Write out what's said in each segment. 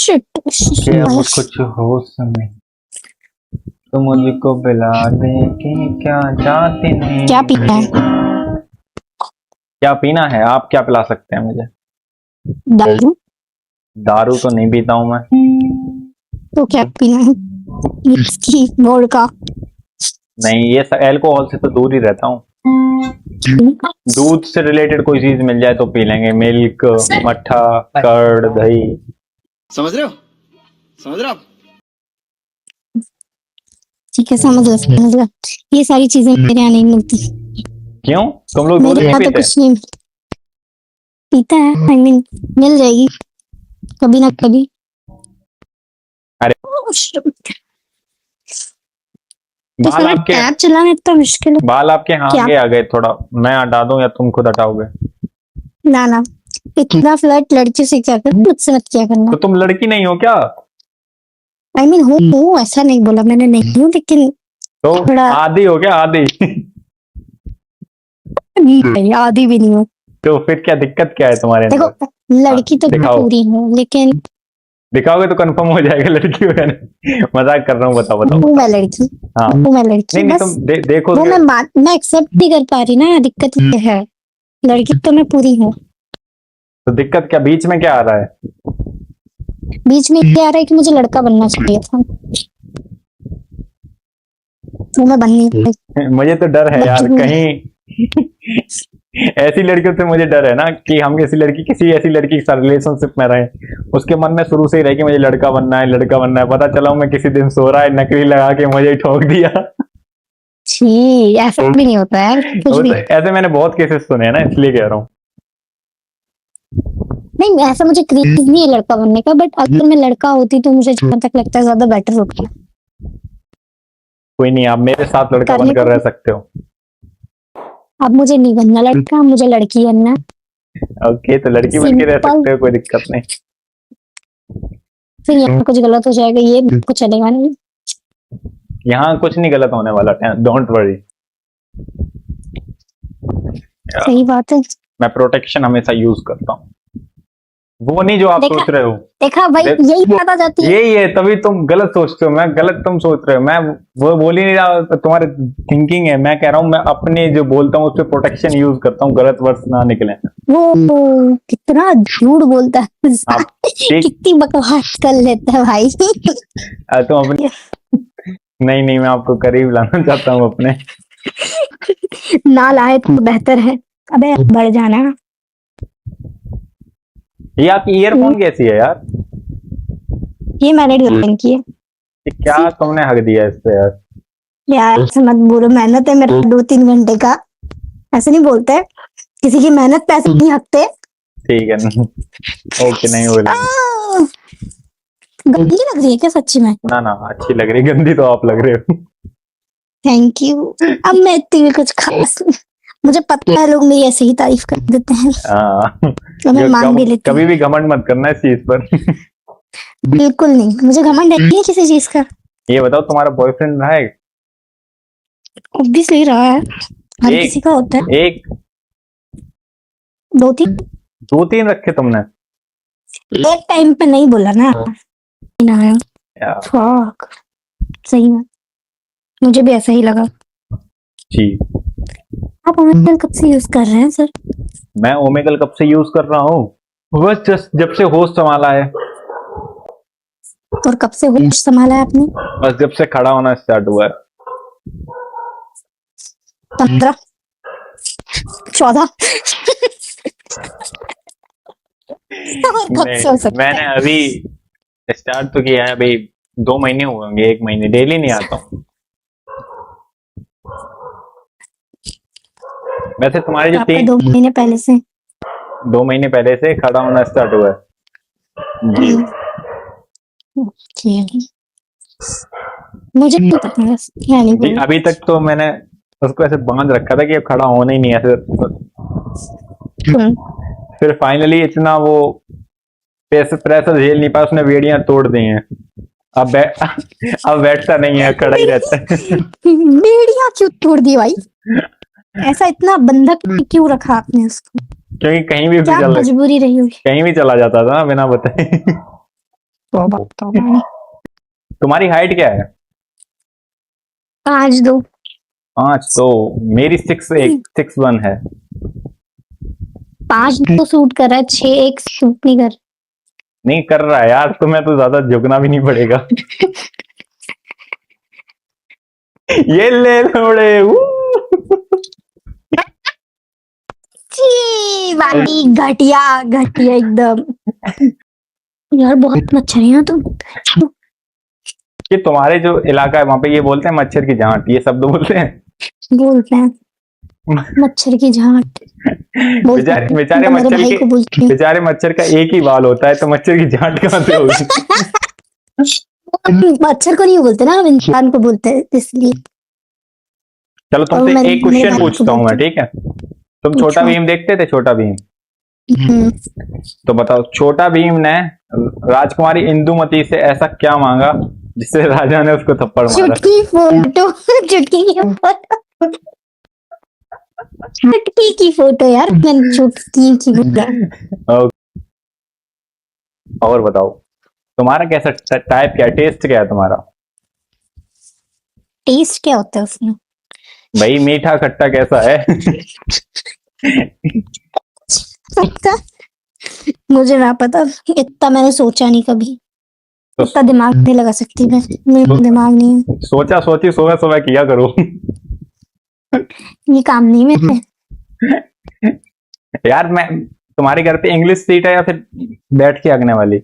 Shit कि अब कुछ हो समय तो मुझको पिला दे कि क्या चाहते हैं। क्या पीना है? क्या पीना है? आप क्या पिला सकते हैं मुझे? दारू? दारू तो नहीं पीता हूँ मैं। तो क्या पीना है? Whisky, vodka? नहीं, ये अल्कोहल से तो दूर ही रहता हूँ। दूध से रिलेटेड कोई चीज मिल जाए तो पी लेंगे। मिल्क, मट्ठा, कर्ड, दही। समझ रहे हो? समझ रहे हो आप? ठीक है, समझ गया। ये सारी चीजें मेरे यहाँ नहीं मिलती। क्यों? तुम लोग दूध मेरे नहीं यहाँ तो पीते? कुछ नहीं पीता है। आई मीन मिल जाएगी कभी ना कभी। अरे Oh, shit. तो बाल साला आपके टैब चलाना इतना मुश्किल है बाल आपके क्या? आगे आ गए थोड़ा। मैं हटा दूं या तुम खुद हटाओगे? ना ना, इतना फ्लर्ट लड़की से क्या कर, मुझसे मत क्या करना। तो तुम लड़की नहीं हो क्या? आई मीन हूँ, ऐसा नहीं बोला मैंने, नहीं हूँ, लेकिन तो थोड़ा आधी हो क्या? आधी? नहीं, आधी भी नहीं हूँ। तो फिर क्या दिक्कत क्या है तुम्हारे देखो, अंदर? लड़की तो दिखाओ। पूरी हूँ, लेकिन दिखाओगे तो कंफर्म हो जाएगा लड़की हो या नहीं। मजाक कर रहा हूँ। बताओ बताओ हूँ मैं बताओ। लड़की, हाँ। हूँ मैं लड़की, नहीं नहीं, बस तुम देखो वो मैं एक्सेप्ट नहीं कर पा रही ना, दिक्कत ये है। लड़की तो मैं पूरी हूँ। तो दिक्कत क्या? बीच में क्या आ रहा है? बीच में ये आ रहा है कि मुझे लड़का बनना चाहिए था, वो मैं बन नहीं पाई। मुझे तो डर है यार, मजबूर। कहीं ऐसी लड़कियों से मुझे डर है ना कि हम किसी ऐसी लड़की के साथ रिलेशनशिप में रहे, उसके मन में शुरू से ही रहे कि मुझे लड़का बनना है, लड़का बनना है। पता चला मैं किसी दिन सो रहा है, नकली लगा के मुझे ही ठोक दिया। छी, ऐसा भी नहीं होता यार कुछ भी। ऐसे मैंने बहुत केसेस सुने हैं ना, इसलिए कह रहा हूँ। नहीं, ऐसा मुझे क्रेज नहीं है लड़का बनने का, बट अगर मैं लड़का होती तो मुझे जहां तक लगता है ज्यादा बेटर होता। कोई नहीं, आप मेरे साथ लड़का करने बनकर को रह सकते हो। अब मुझे नहीं बनना लड़का, मुझे लड़की बनना। ओके, तो लड़की बन के रह सिंपल। सकते हो, कोई दिक्कत नहीं। फिर यहाँ कुछ गलत हो जाएगा, ये कुछ चलेगा नहीं। यहाँ कुछ नहीं गलत होने वाला, डोंट वरी। सही बात है। मैं प्रोटेक्शन हमेशा यूज करता हूँ, वो नहीं जो आप देखा सोच रहे हो। देखा भाई, यही बात आ जाती है। यही है, तभी तुम गलत सोचते हो। मैं गलत, तुम सोच रहे हो। मैं वो बोल ही नहीं रहा, तुम्हारे थिंकिंग है। मैं कह रहा हूँ मैं अपने जो बोलता हूँ उस पर प्रोटेक्शन यूज करता हूँ, गलत वर्ड्स ना निकले। वो कितना झूठ बोलता है, आप ठीक। कितनी बकवास कर लेता है भाई। तुम अपने नहीं नहीं, मैं आपको करीब लाना चाहता हूँ अपने। ना लाए तो बेहतर है। अबे बढ़ जाना। ये आपकी ईयरफोन कैसी है यार? ये मैंने डिजाइन की है। ये क्या तुमने हक दिया इस पे यार? यार ऐसे मत बोलो, मेहनत है मेरा 2-3 घंटे का। ऐसे नहीं बोलते, किसी की मेहनत पैसे नहीं हकते। ठीक है। ओके, नहीं बोला। गंदी लग रही है क्या सच्ची में? ना ना, अच्छी लग रही। गंदी तो आप लग रहे हो। Thank you. अब मैं इतनी भी कुछ खास नहीं, मुझे पता है लोग मेरी ऐसे ही तारीफ कर देते हैं, तो मैं मान भी लेती हूँ। कभी भी घमंड मत करना इस चीज पर। बिल्कुल नहीं, मुझे घमंड नहीं है किसी चीज का। ये बताओ, तुम्हारा बॉयफ्रेंड रहा है? ऑब्वियसली रहा है, हर एक किसी का होता है। एक 2-3। 2-3 रखे तुमने? एक टाइम पे नहीं बोला ना, ना यार, फक, सही में मुझे भी ऐसा ही लगा। जी। आप ओमेगल कब से यूज कर रहे हैं सर? मैं ओमेगल कब से यूज कर रहा हूँ? बस जस्ट जब से होश संभाला है। और कब से होश संभाला है आपने? बस जब से खड़ा होना स्टार्ट हुआ है। 15, 14। और कब से हो नहीं, सकता मैंने है? अभी स्टार्ट तो किया है, अभी 2 महीने हुए होंगे। 1 महीने, डेली नहीं आता हूँ। वैसे तुम्हारे जो आपका 2 महीने पहले से। 2 महीने पहले से खड़ा होना स्टार्ट हुआ है जी। ओके, मुझे नहीं पता बस क्या नहीं जी, बोलूं। अभी तक तो मैंने उसको ऐसे बांध रखा था कि अब खड़ा होना ही नहीं है ऐसे। फिर फाइनली इतना वो प्रेशर झेल नहीं पाया, उसने बेड़ियां तोड़ दी हैं। अब बैठता नहीं है, खड़ा ही रहता है। बेड़ियां क्यों तोड़ दी भाई? ऐसा इतना बंधक क्यों रखा आपने उसको? क्योंकि कहीं भी क्या मजबूरी रही होगी? कहीं भी चला जाता था ना बिना बताए। तौबा तौबा। तुम्हारी हाइट क्या है? 5'2". 5, तो मेरी 6'1" है। 5'2" सूट कर रहा है, 6'1" सूट नहीं कर। नहीं कर रहा है यार, तुम्हें तो ज्यादा झुकना भी नहीं पड़ेगा। ये ले लोड़े। छी वाली घटिया घटिया एकदम। यार बहुत मच्छर है यहाँ तो। कि तुम्हारे जो इलाका है वहां पे ये बोलते हैं मच्छर की जांट, ये शब्द बोलते हैं। बोलते हैं मच्छर की झांट। बोलते हैं। बेचारे मेरे मच्छर भाई को बोलते हैं। बेचारे मच्छर का एक ही बाल होता है, तो मच्छर की जांट कहाँ से होगी? मच्छर को नहीं बोलते ना, हम इंसान को बोलते हैं इसलिए। चलो और तुमसे मेरे एक भाई क्वेश्चन को पूछता हूँ मैं, बोलते ठीक है? तुम छोटा पूछो। भीम देखते थे? छोटा भीम, हम्म, तो बताओ, छोटा भीम ने राजकुमारी इंदुमती से ऐसा क्या मांगा जिससे राजा ने उसको थप्पड़ मारा? चुटकी फोटो। चुटकी की फोटो। चुटकी की फोटो यार, मैंने चुटकी की बोला। और बताओ, तुम्हारा कैसा टाइप, क्या टेस्ट, क्या है तुम्हारा? टेस्ट क्या होता है उसमें? भाई मीठा खट्टा कैसा है? पता, मुझे ना पता, इतना मैंने सोचा नहीं कभी। तो इतना दिमाग नहीं लगा सकती मैं, मेरा दिमाग नहीं है, सोचा सोची सुबह सुबह किया करो। ये काम नहीं मेरे। यार मैं, तुम्हारे घर पे इंग्लिश सीट है या फिर बैठ के आगने वाली?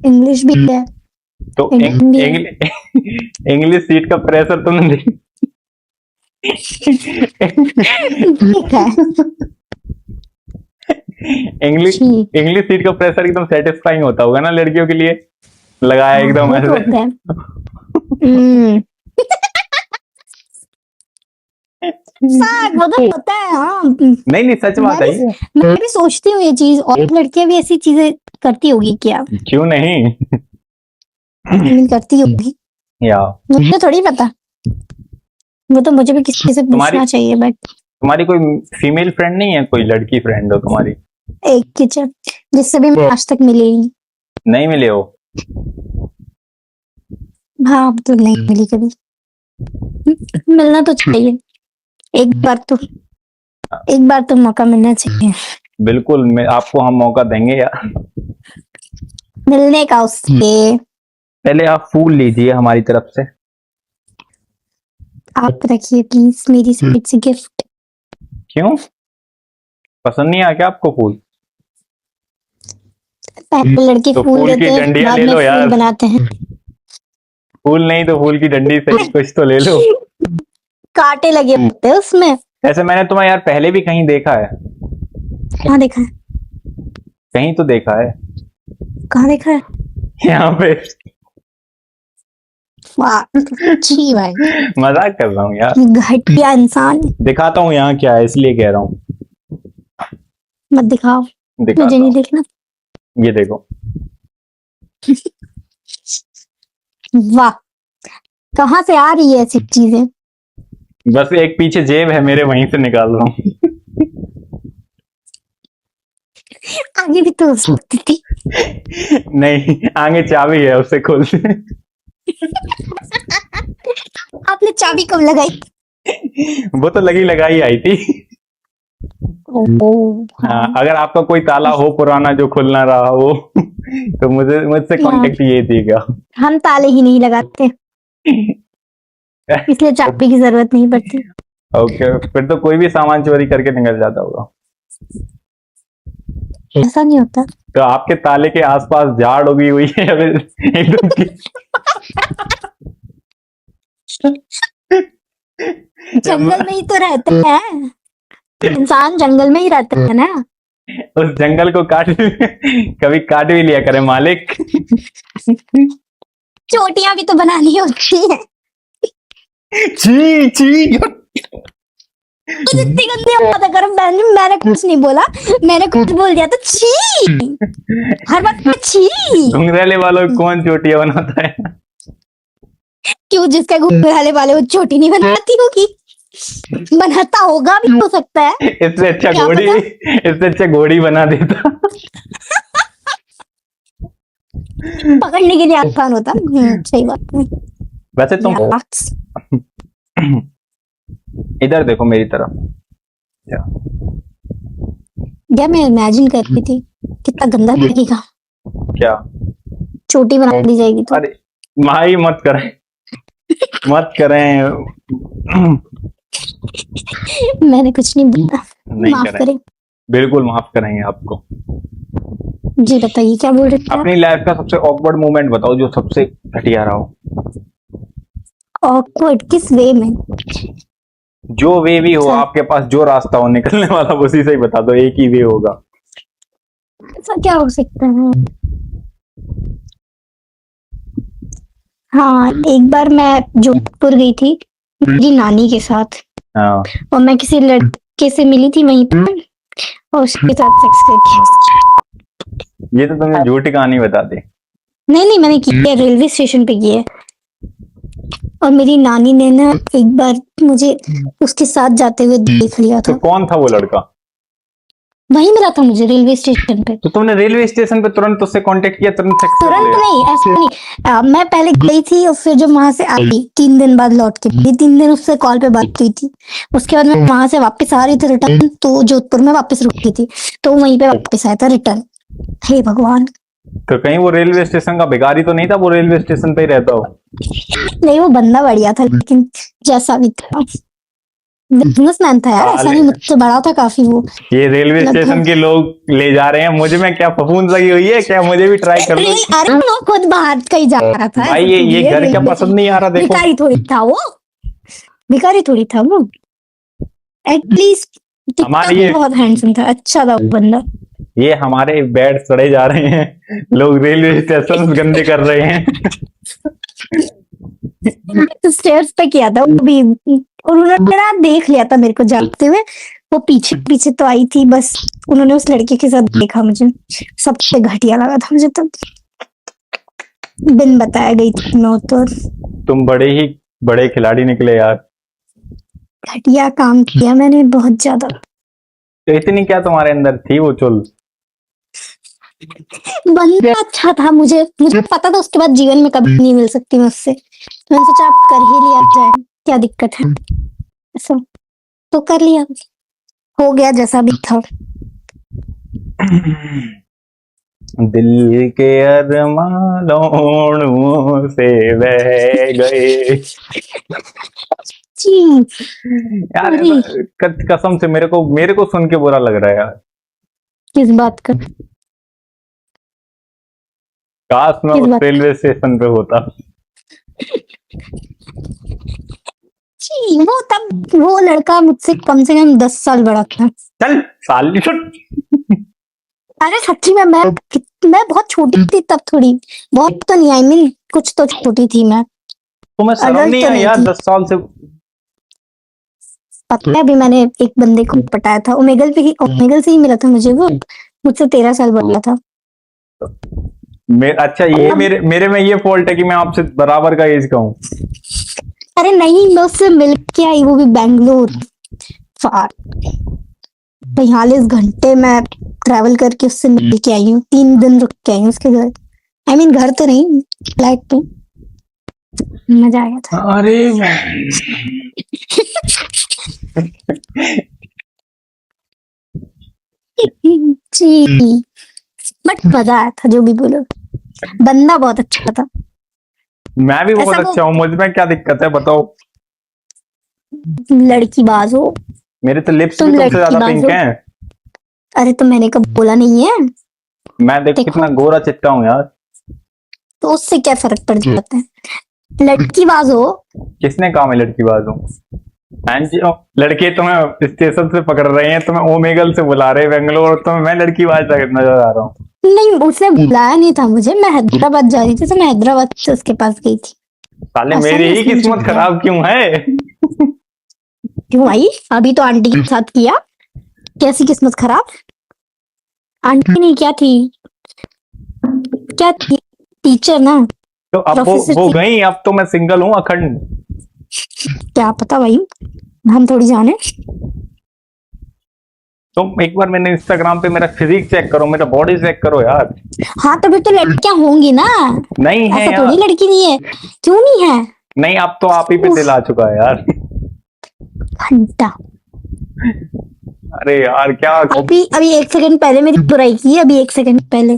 इंग्लिश भी है, तो इंडियन भी है। इंग्लिश सीट का प्रेशर तुमने ठीक है। इंग्लिश ठीक। इंग्लिश सीट का प्रेशर एकदम सेटिस्फाइंग होता होगा ना लड़कियों के लिए, लगाया एकदम वो तो ऐसे। होता है। हम्म, वो तो होता है हाँ। नहीं नहीं, सच बात है ये। मैं भी सोचती हूँ ये चीज, और लड़कियां भी ऐसी चीजें करती होगी क्या? क्यों नहीं? करती होगी, या मुझे थोड़ी पता। वो तो मुझे भी किसी से पूछना चाहिए, बट तुम्हारी कोई फीमेल फ्रेंड नहीं है? कोई लड़की फ्रेंड हो तुम्हारी? एक किचन जिससे भी मैं आज तक मिली ही नहीं मिले हो? हाँ, अब तो नहीं मिली कभी। मिलना तो चाहिए, एक बार तो मौका मिलना चाहिए बिल्कुल, मैं आपको हम मौका देंगे यार। मिलने का उससे। पहले आप फूल लीजिए हमारी तरफ से। आप रखिए प्लीज मेरी साइड से गिफ्ट। क्यों, पसंद नहीं आया क्या आपको फूल? पहले लड़के तो फूल फूल की देते हैं, डंडियां बाद ले में लो यार। फूल बनाते हैं। फूल नहीं तो फूल की डंडी से कुछ तो ले लो। कांटे लगे होते हैं उसमें। ऐसे मैंने तुम्हें यार पहले भी कहीं देखा है, कहाँ देखा है? कहीं तो देखा है, कहाँ देखा है? यहाँ पे। वाह, छी भाई, मजाक कर रहा हूँ यार, घटिया इंसान। दिखाता हूँ यहाँ क्या है, इसलिए कह रहा हूँ। मत दिखाओ, दिखाता मुझे नहीं हूँ, देखना। ये देखो। वाह, कहाँ से आ रही है ऐसी चीजें? बस एक पीछे जेब है मेरे, वहीं से निकाल रहा हूँ। आगे भी तो हो सकती थी। नहीं, आगे चाबी है, उससे खोलते। आपने चाबी कब लगाई? वो तो लगी लगाई आई थी। ओह हाँ, अगर आपका कोई ताला हो पुराना जो खुल ना रहा हो, तो मुझसे कांटेक्ट कीजिएगा। हम ताले ही नहीं लगाते, इसलिए चाबी की जरूरत नहीं पड़ती। ओके, फिर तो कोई भी सामान चोरी करके निकल जाता होगा। ऐसा नहीं होता। तो आपके ताले के आसपास झाड़ उगी हुई है या फिर एकदम जंगल में ही तो रहते हैं, इंसान जंगल में ही रहते हैं ना। उस जंगल को कभी काट भी लिया करे मालिक। चोटियां भी तो बनानी होती है। छी छी। इतनी गंदी बात कर, मैंने कुछ नहीं बोला, मैंने कुछ बोल दिया तो छी, हर बात में छी। घुंघराले वालों को कौन चोटियां बनाता है? क्यों, जिसके घुंघराले वाले वो चोटी नहीं बनाती होगी? बनाता होगा भी हो सकता है। इससे अच्छा क्या घोड़ी, पता? इससे अच्छा घोड़ी बना देता। पकड़ने के लिए आसान होता। सही बात है। वैसे तुम Relax। इधर देखो मेरी तरफ। क्या मैं इमेजिन कर रही थी कितना गंदा लगेगा, क्या? चोटी बना दी जाएगी तो। अरे भाई मत करें, मत करें। मैंने कुछ नहीं बोला, नहीं माफ करें, करें। बिल्कुल माफ करेंगे आपको। जी बताइए क्या बोल रहे थे आप? अपनी लाइफ का सबसे ऑकवर्ड मोमेंट बताओ जो सबसे घटिया रहा हो। ऑकवर्ड किस वे में? जो वे भी हो, सर आपके पास जो रास्ता हो निकलने वाला, उसी से ही बता दो, एक ही वे होगा। ऐसा क्या हो सकता है? हाँ, एक बार मैं जोधपुर गई थी मेरी नानी के साथ, हाँ, और मैं किसी लड़के से मिली थी वहीं पर, और उसके साथ सेक्स करके। ये तो तुमने झूठी कहानी बता दी। नहीं नहीं, मैंने की है, रेलवे स्टेशन पे की है। और मेरी नानी ने ना एक बार मुझे उसके साथ जाते हुए देख लिया तो था। कौन था वो लड़का? वहीं मिला था मुझे रेलवे स्टेशन पे। तो तुमने रेलवे स्टेशन पे तुरंत उससे कांटेक्ट किया, तुरंत सेक्स कर तुरंत लिया? नहीं, ऐसा नहीं। मैं पहले गई थी और फिर जब वहां से आई 3 दिन बाद लौट के, ये 3 दिन उससे कॉल पे बात हुई थी। उसके बाद मैं वहां से वापस आ रही थी रिटर्न, तो जोधपुर में वापस रुकी थी, तो वहीं पे वापस आया था रिटर्न। हे भगवान। तो कहीं वो रेलवे स्टेशन का भिखारी तो नहीं था, वो रेलवे स्टेशन पे ही रहता हो? नहीं, वो बंदा बढ़िया था, लेकिन जैसा भी था बिजनेसमैन था यार, ऐसा नहीं, मुझसे बड़ा था काफी वो। ये रेलवे स्टेशन के लोग ले जा रहे हैं मुझे, में क्या फफूंद लगी हुई है क्या? मुझे भी ट्राई कर लो। अरे वो खुद बाहर कहीं जा रहा था। भाई ये घर क्या पसंद नहीं आ रहा? देखो भिखारी थोड़ी था वो, भिखारी थोड़ी था वो, एटलीस्ट हमारे ये बहुत हैंडसम था, अच्छा था वो बंदा। ये हमारे बेड सड़े जा रहे हैं, लोग रेलवे स्टेशन गंदे कर रहे हैं। स्टेयर्स पे किया था वो भी, और उन्होंने ना देख लिया था मेरे को जाते हुए। वो पीछे पीछे तो आई थी, बस उन्होंने उस लड़के के साथ देखा मुझे, सबसे घटिया लगा था मुझे तब। बिन बताया गई थी मैं तो। तुम बड़े ही बड़े खिलाड़ी निकले यार। घटिया काम किया मैंने बहुत ज्यादा। तो इतनी क्या तुम्हारे अंदर थी वो चुल? बंदा अच्छा था, मुझे पता था उसके बाद जीवन में कभी नहीं मिल सकती मैं उससे, तो मैंने सोचा आप कर ही लिया जाए, क्या दिक्कत है, ऐसा तो कर लिया, हो गया जैसा भी था। दिल के अरमानों से बह गए। जी यार अरे कसम से मेरे को सुन के बुरा लग रहा है यार। किस बात का? काश मैं किस उस बात का? रेलवे स्टेशन पे होता। जी वो लड़का मुझसे कम से कम 10 साल बड़ा था। चल साली छुट। अरे सच्ची में मैं बहुत छोटी थी तब, थोड़ी बहुत तो नहीं, आई मीन कुछ तो छोटी थी मैं, तुम्हें शर्म अडल्ट नहीं तो है नहीं यार थी। 10 साल से? पता है, अभी मैंने एक बंदे को पटाया था, ओमेगल से ही मिला था मुझे वो, मुझसे 13 साल बड़ा था। अच्छा ये मेरे में ये फॉल्ट है कि मैं आपसे बराबर का एज का हूँ। अरे नहीं, मैं उससे मिल के आई, वो भी बैंगलोर, फार 45 घंटे मैं ट्रैवल करके उससे मिल के आई हूँ, 3 दिन रुक के आई हूँ उसके घर। आई मीन घर तो नहीं, फ्लैट पे। मजा आया था। अरे जी, बट मजा आया था, जो भी बोलो, बंदा बहुत अच्छा था। मैं भी बहुत ऐसा अच्छा हूँ, मुझ में क्या दिक्कत है बताओ? लड़की बाज हो, मेरे तो लिप्स तुम भी तुमसे लड़की ज्यादा बाज पिंक हो। हैं। अरे तो मैंने कब बोला नहीं है? मैं देखो देखो कितना गोरा चिट्टा हूँ यार। तो उससे क्या फर्क पड़ जाता है, लड़की बाज हो। किसने कहा मैं लड़की बाज हूँ? हाँ जी, लड़के तुम्हें स्टेशन से पकड़ रहे हैं, तुम्हें ओमेगल से बुला रहे हैं बेंगलोर, तुम्हें मैं लड़की बाज नजर आ रहा हूँ? नहीं, उसने बुलाया नहीं था मुझे, मैं हैदराबाद जा रही थी, तो मैं हैदराबाद से उसके पास गई थी। साले ऐसा मेरी नहीं ही उसने मुझे किस्मत बुलाया। खराब क्यों है? क्यों आई? अभी तो आंटी के साथ किया, कैसी किस्मत खराब? आंटी नहीं, क्या थी, क्या थी, टीचर ना, तो अब प्रोफेसर वो थी। गई, अब तो मैं सिंगल हूँ अखंड। क्या पता भाई, हम थोड़ी जाने। तुम एक बार मैंने इंस्टाग्राम पे मेरा फिजिक चेक करो, मेरा बॉडी चेक करो यार। हाँ तभी तो लड़कियां होंगी ना, नहीं है ऐसा थोड़ी यार, लड़की नहीं है। क्यों नहीं है? नहीं अब तो आप ही पे दिल आ चुका है यार। घंटा। अरे यार क्या, अभी अभी 1 सेकंड पहले मेरी बुराई की है, अभी 1 सेकंड पहले।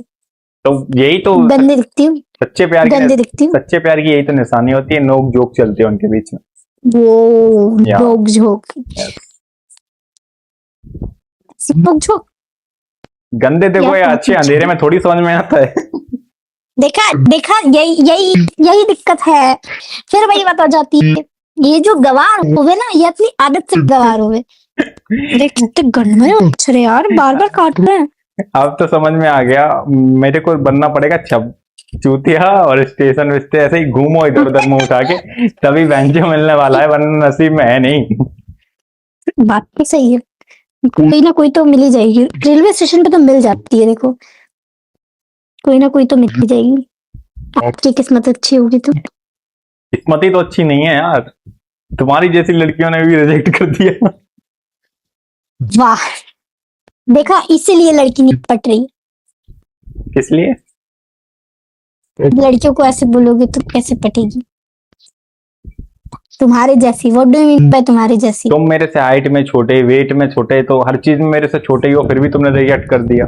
तो यही तो गंदे दिखती हूँ, सच्चे प्यार गंदे की, दिखती हूँ। सच्चे प्यार की यही तो निशानी होती है, नोक जोक चलती है उनके बीच में। वो या झोंक झोंक, झोंक झोंक। गंदे देखो क्या या अच्छे अंधेरे में थोड़ी समझ में आता है। देखा देखा, यही यही यही दिक्कत है। फिर वही बात हो जाती है, ये जो गवार हुए ना, ये अपनी आदत से गवार हुए। अरे कितने गंदे मच्छर है यार, बार बार काट रहे हैं। अब तो समझ में आ गया, मेरे को बनना पड़ेगा छप चूतिया, और स्टेशन विस्टे ऐसे ही घूमो इधर उधर मुंह उठा के, तभी बेंचो मिलने वाला है, वरना नसीब में है नहीं। बात तो सही है, कोई ना कोई तो मिल ही जाएगी, रेलवे स्टेशन पे तो मिल जाती है, देखो कोई ना कोई तो मिल ही जाएगी। आपकी किस्मत अच्छी होगी तो। किस्मत ही तो अच्छी नहीं है यार, तुम्हारी जैसी लड़कियों ने भी रिजेक्ट कर दिया। वाह, देखा इसीलिए लड़की नहीं पट रही। किस लिए? लड़कियों को ऐसे बोलोगे तो कैसे पटेगी? तुम्हारे जैसी, what do you mean by तुम्हारे जैसी? तुम मेरे से हाइट में छोटे, वेट में छोटे, तो हर चीज में मेरे से छोटे ही हो, फिर भी तुमने रिजेक्ट कर दिया।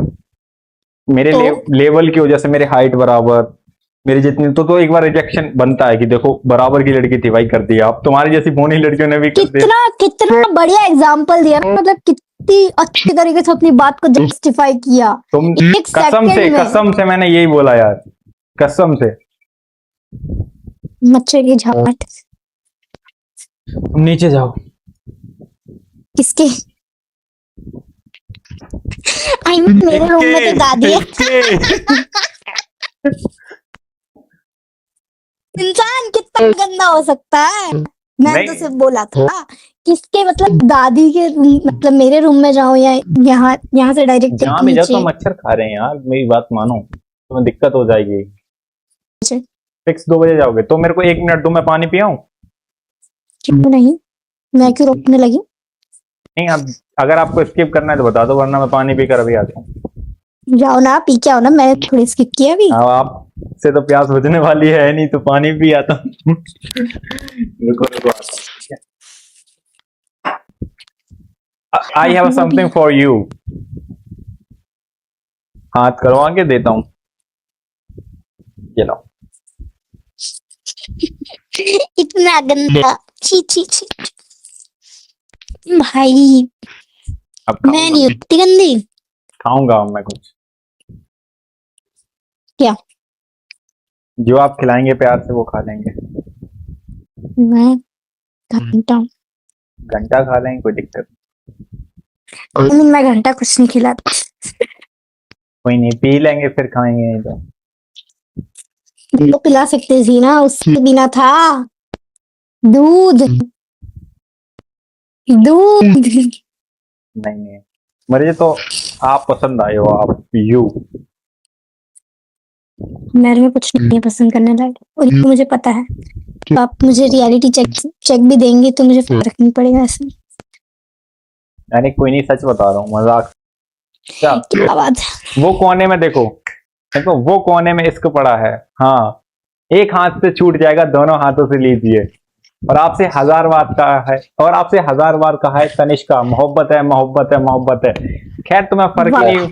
मेरे तो लेवल की वजह से, मेरे हाइट बराबर, मेरी जितनी, तो एक बार रिजेक्शन बनता है कि देखो बराबर की लड़की थी भाई, कर दिया। अब तुम्हारी जैसी बोनी लड़कियों ने भी कर दिया। कितना कितना बढ़िया एग्जाम्पल दिया ना, मतलब कितनी अच्छी तरीके से अपनी बात को जस्टिफाई किया तुम एक सेकंड में। कसम से मैंने यही बोला यार, कसम से। मच्छर की झाट। तुम नीचे जाओ। किसके? आई मेरे रूम में तो दादी है। इंसान कितना गंदा हो सकता है? मैंने तो नहीं, सिर्फ बोला था किसके, मतलब दादी के मतलब मेरे रूम में जाओ या यहाँ यहाँ से डायरेक्ट जहां भी जाओ तो नीचे। मच्छर खा रहे हैं यार, मेरी बात मानो, तुम्हें दिक्कत हो जाएगी। नीचे। फिक्स 2 बजे जाओगे तो मेरे को 1 मिनट दो, मैं पानी पियाऊं? क्यों नहीं, मैं क्यों रोकने लगी? नहीं, अब अगर आपको स्किप करना है तो बता दो, वरना मैं पानी पीकर अभी आता हूँ। जाओ ना, पी के आओ ना, मैंने थोड़ी स्किप किया अभी। अब आपसे तो प्यास बुझने वाली है नहीं, तो पानी पी आता हूँ। रुको रुको, I have something for you. हाथ करवा के देता हूँ, ये लो। इतना गंदा, छी छी छी। भाई अब मैं नहीं होती गंदी। खाऊंगा मैं कुछ, क्या? जो आप खिलाएंगे प्यार से वो खा लेंगे। मैं घंटा, घंटा खा लेंगे, कोई दिक्कत मैं घंटा कुछ नहीं खिलाती। कोई नहीं, पी लेंगे फिर खाएंगे नहीं तो। तो पिला सकते थी ना, उसके बिना था दूध, दूध। नहीं नहीं, मुझे तो आप पसंद आए हो, आप यू। मेरे में कुछ नहीं है पसंद करने लायक, और ये मुझे पता है। तो आप मुझे रियलिटी चेक भी देंगे तो मुझे फर्क नहीं पड़ेगा ऐसे। यानी कोई नहीं, सच बता रहा हूँ, मजाक। क्या क्या बात है? वो कोने में देखो, देखो वो कोने में इश्क पड़ा है। हाँ, एक हाथ से छूट जाएगा, दोनों हाथों से लीजिए। और आपसे 1000 बार कहा है, और आपसे 1000 बार कहा है तनिष्का, मोहब्बत है मोहब्बत है मोहब्बत है। खैर तुम्हें फर्क ही वाह। नहीं,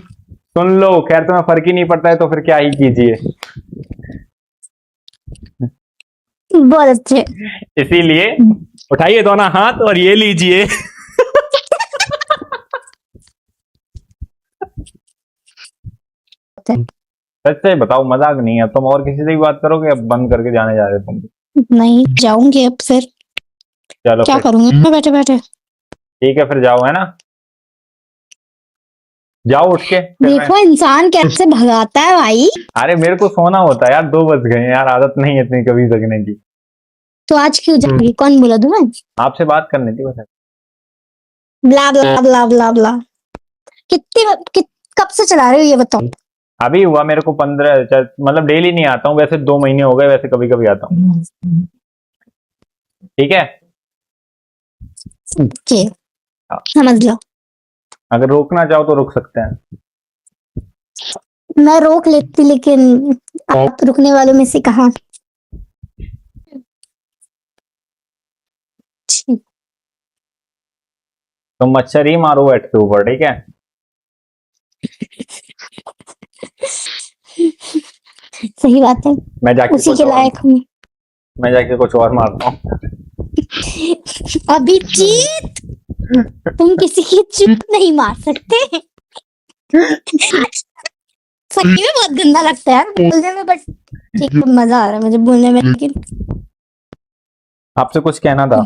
सुन लो, खैर तुम्हें फर्क ही नहीं पड़ता है तो फिर क्या ही कीजिए। बहुत अच्छे। इसीलिए उठाइए दोनों हाथ और ये लीजिए। सच से बताओ, मजाक नहीं है। तुम और किसी से भी बात करोगे, अब बंद करके जाने जा रहे तुम? नहीं जाऊंगी अब फिर, चलो क्या फिर करूंगी मैं बैठे बैठे? ठीक है, फिर जाओ, है ना, जाओ उठ के फिर मैं। देखो इंसान कैसे भगाता है भाई। अरे मेरे को सोना होता है यार, 2 बज गए यार, आदत नहीं है इतनी कभी जगने की। तो आज क्यों जाएगी, कौन बोला तुम्हें? आपसे बात करनी थी बस। ब्ला ब्ला ब्ला ब्ला ब्ला। कब से चला रहे हो ये बताओ? अभी हुआ मेरे को 15, मतलब डेली नहीं आता हूँ वैसे, 2 महीने हो गए वैसे, कभी कभी आता हूँ। ठीक है। ओके, हाँ। समझ लो। अगर रोकना चाहो तो रुक सकते हैं। मैं रोक लेती, लेकिन आप रुकने वालों में से कहाँ। ठीक। तो मच्छर ही मारो बैठ के ऊपर, ठीक है। सही बात है, मैं जाके उसी कुछ के और लायक हूँ। मैं जाके कुछ और मारता हूँ। अभिजीत, तुम किसी की चुप नहीं मार सकते। सही में बहुत गंदा लगता है यार बोलने में, बट ठीक है, मजा आ रहा है मुझे बोलने में, लेकिन आपसे कुछ कहना था।